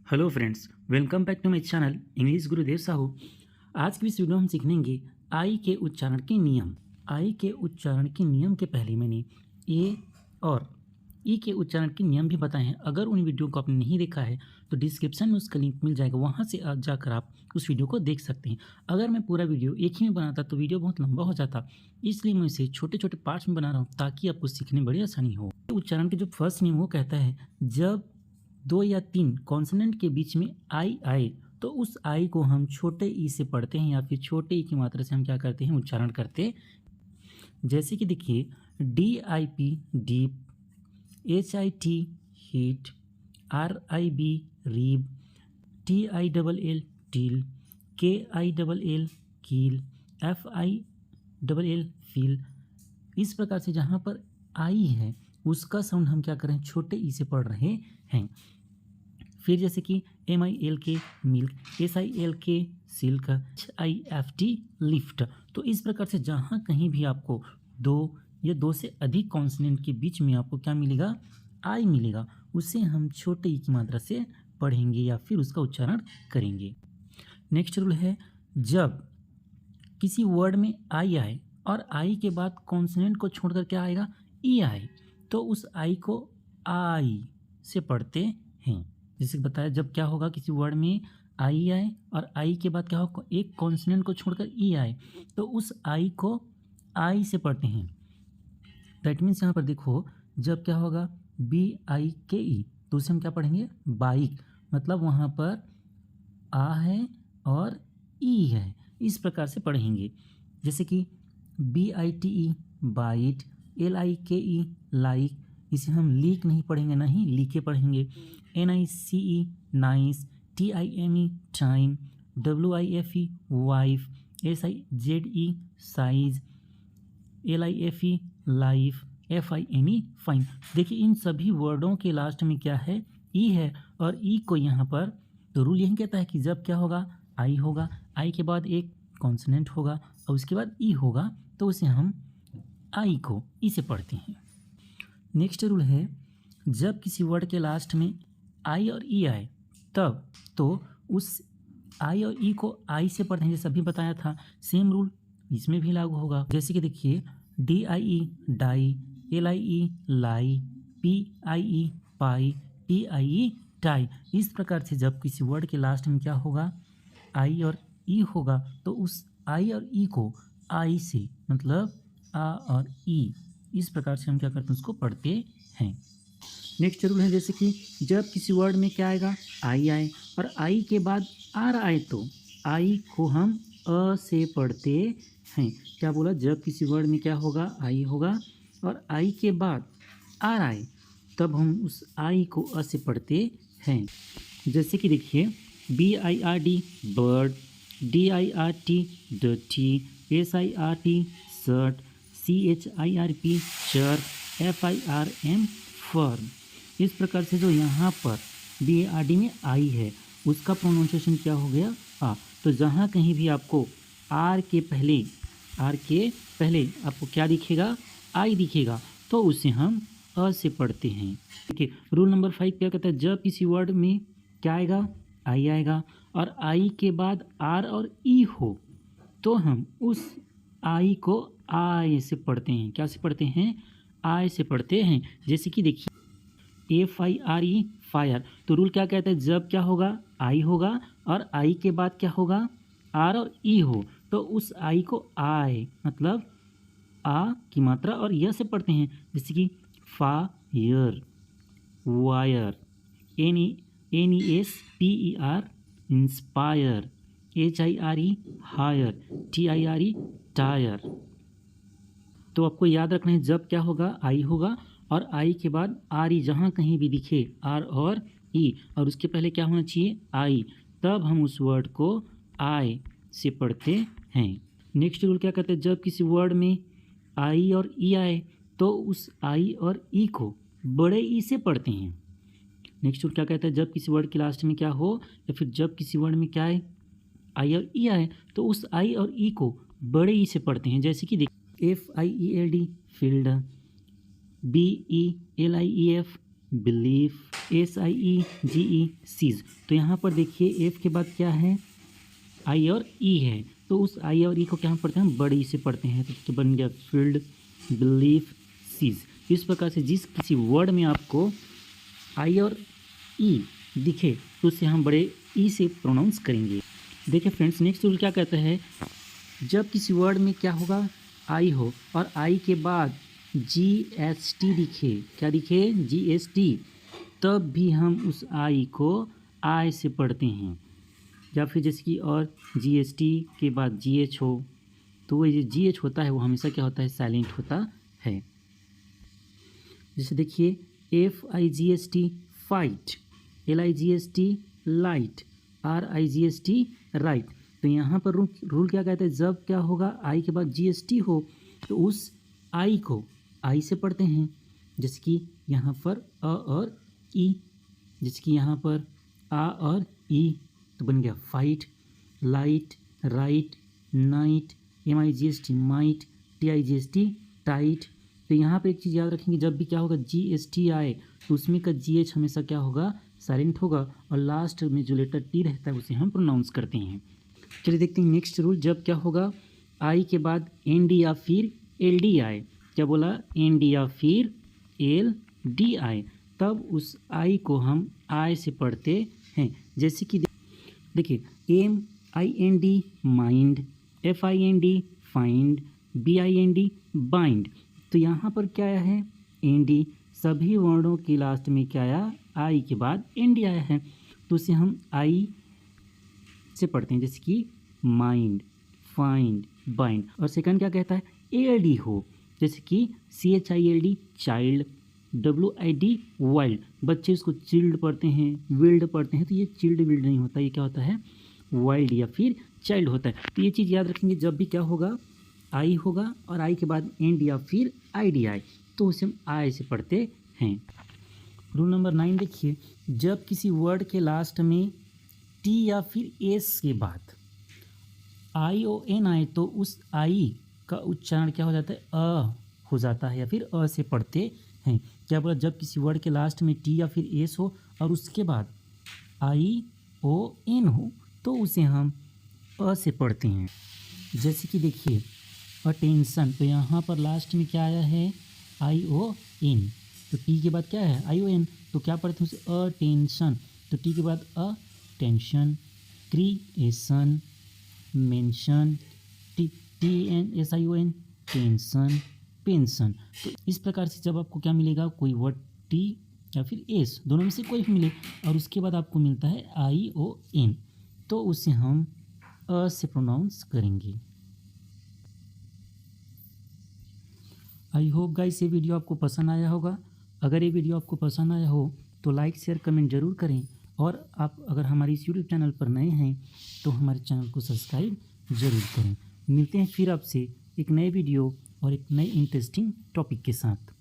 Hello friends, welcome back to my channel English Gurudev Sahu. आज की इस वीडियो में हम सीखेंगे आई के उच्चारण के नियम। आई के उच्चारण के नियम के पहले मैंने ए और ई के उच्चारण के नियम भी बताए हैं। अगर उन वीडियो को आपने नहीं देखा है तो डिस्क्रिप्शन में उसका लिंक मिल जाएगा, वहाँ से आप जाकर आप उस वीडियो को देख सकते हैं। अगर मैं पूरा वीडियो एक ही में बनाता तो वीडियो बहुत लंबा हो जाता, इसलिए मैं इसे छोटे छोटे पार्ट्स में बना रहा हूँ ताकि आपको सीखने में बड़ी आसानी हो। उच्चारण के जो फर्स्ट नियम वो कहता है, जब दो या तीन कॉन्सोनेंट के बीच में आई आए तो उस आई को हम छोटे ई से पढ़ते हैं या फिर छोटे ई की मात्रा से हम क्या करते हैं, उच्चारण करते। जैसे कि देखिए, D I P deep, H I T heat, R I B rib, T I double L teal, K I double L keel, F I double L feel. इस प्रकार से जहाँ पर आई है उसका साउंड हम क्या करें, छोटे ई से पढ़ रहे हैं। फिर जैसे कि एम आई एल के मिल्क, एस आई एल के silk, H I F T lift. तो इस प्रकार से जहाँ कहीं भी आपको दो या दो से अधिक कॉन्सोनेंट के बीच में आपको क्या मिलेगा, आई मिलेगा, उसे हम छोटे ई की मात्रा से पढ़ेंगे या फिर उसका उच्चारण करेंगे। नेक्स्ट रूल है, जब किसी वर्ड में आई आए और आई के बाद कॉन्सोनेंट को छोड़कर क्या आएगा, ई आए, तो उस आई को आई से पढ़ते हैं। जैसे बताया, जब क्या होगा, किसी वर्ड में आई आए और आई के बाद क्या होगा, एक कॉन्सोनेंट को छोड़कर ई आए, तो उस आई को आई से पढ़ते हैं। दैट मीन्स यहाँ पर देखो, जब क्या होगा बी आई के ई, तो उसे हम क्या पढ़ेंगे, बाइक। मतलब वहाँ पर आ है और ई है, इस प्रकार से पढ़ेंगे। जैसे कि B I T E bite, L I K E like, इसे हम लीक नहीं पढ़ेंगे, नहीं लीके पढ़ेंगे। N I C E nice, T I M E time, W I F E wife, S I Z E size, L I F E life, F I N E fine. देखिए, इन सभी वर्डों के last में क्या है, ई है, और ई को यहाँ पर तो रूल यही कहता है कि जब क्या होगा, आई होगा, आई के बाद एक कॉन्सोनेंट होगा और उसके बाद ई होगा, तो उसे हम आई को ई से पढ़ते हैं। नेक्स्ट रूल है, जब किसी वर्ड के लास्ट में आई और ई आए तब तो उस आई और ई को आई से पढ़ते हैं, जैसे अभी बताया था। सेम रूल इसमें भी लागू होगा। जैसे कि देखिए, D I E die, L I E lie, P I E pie, T I E tie. इस प्रकार से जब किसी वर्ड के लास्ट में क्या होगा, आई और ई होगा, तो उस आई और ई को आई से, मतलब आ और ई, इस प्रकार से हम क्या करते हैं, उसको पढ़ते हैं। नेक्स्ट रूल है, जैसे कि जब किसी वर्ड में क्या आएगा, आई आए और आई के बाद आर आए, तो आई को हम अ से पढ़ते हैं। क्या बोला, जब किसी वर्ड में क्या होगा, आई होगा और आई के बाद आर आए, तब हम उस आई को अ से पढ़ते हैं। जैसे कि देखिए, B I R D bird, D I R T dirty, S I R T shirt, C H I R P chirp, F I R M firm. इस प्रकार से जो यहाँ पर बी ए आर डी में आई है उसका प्रोनाउंसिएशन क्या हो गया, आ। तो जहाँ कहीं भी आपको आर के पहले आपको क्या दिखेगा, आई दिखेगा, तो उसे हम अ से पढ़ते हैं। देखिए, रूल नंबर 5 क्या कहता है, जब किसी वर्ड में क्या आएगा, आई आएगा और आई के बाद आर और ई हो, तो हम उस आई को आई से पढ़ते हैं। क्या से पढ़ते हैं, आई से पढ़ते हैं। जैसे कि देखिए, F I R E fire, तो रूल क्या कहता है, जब क्या होगा, आई होगा और आई के बाद क्या होगा, आर और ई हो, तो उस आई को आई, मतलब आ की मात्रा और य से पढ़ते हैं। जैसे कि fire, wire, N E S P E R inspire, H I R E hire, T I R E tire. तो आपको याद रखना है, जब क्या होगा, आई होगा और आई के बाद आर ई, जहाँ कहीं भी दिखे आर और ई और उसके पहले क्या होना चाहिए, आई, तब हम उस वर्ड को आई से पढ़ते हैं। नेक्स्ट रूल क्या कहते हैं, जब किसी वर्ड में आई और ई आए तो उस आई और ई को बड़े ई से पढ़ते हैं। नेक्स्ट रूल क्या कहता है, जब किसी वर्ड के लास्ट में क्या हो या फिर जब किसी वर्ड में क्या आए, आई और ई आए, तो उस आई और ई को बड़े ई से पढ़ते हैं। जैसे कि देखिए, F I E L D field, B E L I E F belief, SIEGE siege. तो यहाँ पर देखिए एफ के बाद क्या है, आई और ई है, तो उस आई और ई को क्या पढ़ते हैं, बड़ी से पढ़ते हैं, तो बन गया फील्ड, बिलीफ, सीज। इस प्रकार से जिस किसी वर्ड में आपको आई और ई दिखे तो उसे हम बड़े ई से प्रोनाउंस करेंगे। देखिए फ्रेंड्स, नेक्स्ट रूल क्या कहता है, जब किसी वर्ड में क्या होगा, आई हो और आई के बाद GST दिखे, क्या दिखे, GST, तब भी हम उस आई को आई से पढ़ते हैं। या फिर जैसे कि और GST के बाद GH हो तो वो जो GH होता है वो हमेशा क्या होता है, साइलेंट होता है। जैसे देखिए FIGST fight, LIGST light, RIGST right. तो यहाँ पर रूल क्या कहता है, जब क्या होगा, आई के बाद GST हो तो उस आई को आई से पढ़ते हैं। जैसे कि यहाँ पर अ और ई, जैसे कि यहाँ पर आ और ई, तो बन गया fight, light, right, night, MIGST might, TIGST tight. तो यहाँ पर एक चीज़ याद रखेंगे, जब भी क्या होगा GST आए तो उसमें का GH हमेशा क्या होगा, साइलेंट होगा, और लास्ट में जो लेटर टी रहता है उसे हम प्रोनाउंस करते हैं। चलिए देखते हैं नेक्स्ट रूल, जब क्या होगा, आई के बाद ND या फिर LD आए, क्या बोला, ND या फिर LD आए, तब उस आई को हम आई से पढ़ते हैं। जैसे कि देखिए MIND mind, FIND find, BIND bind. तो यहाँ पर क्या आया है, ND, सभी वर्णों के लास्ट में क्या आया, आई के बाद ND आया है, तो उसे हम आई से पढ़ते हैं। जैसे कि माइंड, फाइंड, बाइंड। और सेकंड क्या कहता है, ALD हो, जैसे कि CHILD चाइल्ड, WID वाइल्ड। बच्चे इसको चिल्ड पढ़ते हैं, विल्ड पढ़ते हैं, तो ये चिल्ड विल्ड नहीं होता, ये क्या होता है, वाइल्ड या फिर चाइल्ड होता है। तो ये चीज़ याद रखेंगे, जब भी क्या होगा, आई होगा और आई के बाद एंड या फिर ID आए तो उसे हम आई से पढ़ते हैं। रूल नंबर 9 देखिए, जब किसी वर्ड के लास्ट में T या फिर S के बाद ION आए तो उस आई का उच्चारण क्या हो जाता है, अ हो जाता है या फिर अ से पढ़ते हैं। क्या बोला, जब किसी वर्ड के लास्ट में T या फिर S हो और उसके बाद ION हो तो उसे हम अ से पढ़ते हैं। जैसे कि देखिए अटेंशन, तो यहाँ पर लास्ट में क्या आया है, ION, तो टी के बाद क्या है, ION, तो क्या पढ़ते हैं उसे, अटेंशन, तो टी के बाद attention, creation, mention, TNSION tension, pension. तो इस प्रकार से जब आपको क्या मिलेगा, कोई वर्ड T या फिर S दोनों में से कोई भी मिले और उसके बाद आपको मिलता है ION, तो उसे हम अ से प्रोनाउंस करेंगे। आई होप गाइस ये वीडियो आपको पसंद आया होगा। अगर ये वीडियो आपको पसंद आया हो तो लाइक शेयर कमेंट ज़रूर करें, और आप अगर हमारे इस यूट्यूब चैनल पर नए हैं तो हमारे चैनल को सब्सक्राइब ज़रूर करें। मिलते हैं फिर आपसे एक नए वीडियो और एक नए इंटरेस्टिंग टॉपिक के साथ।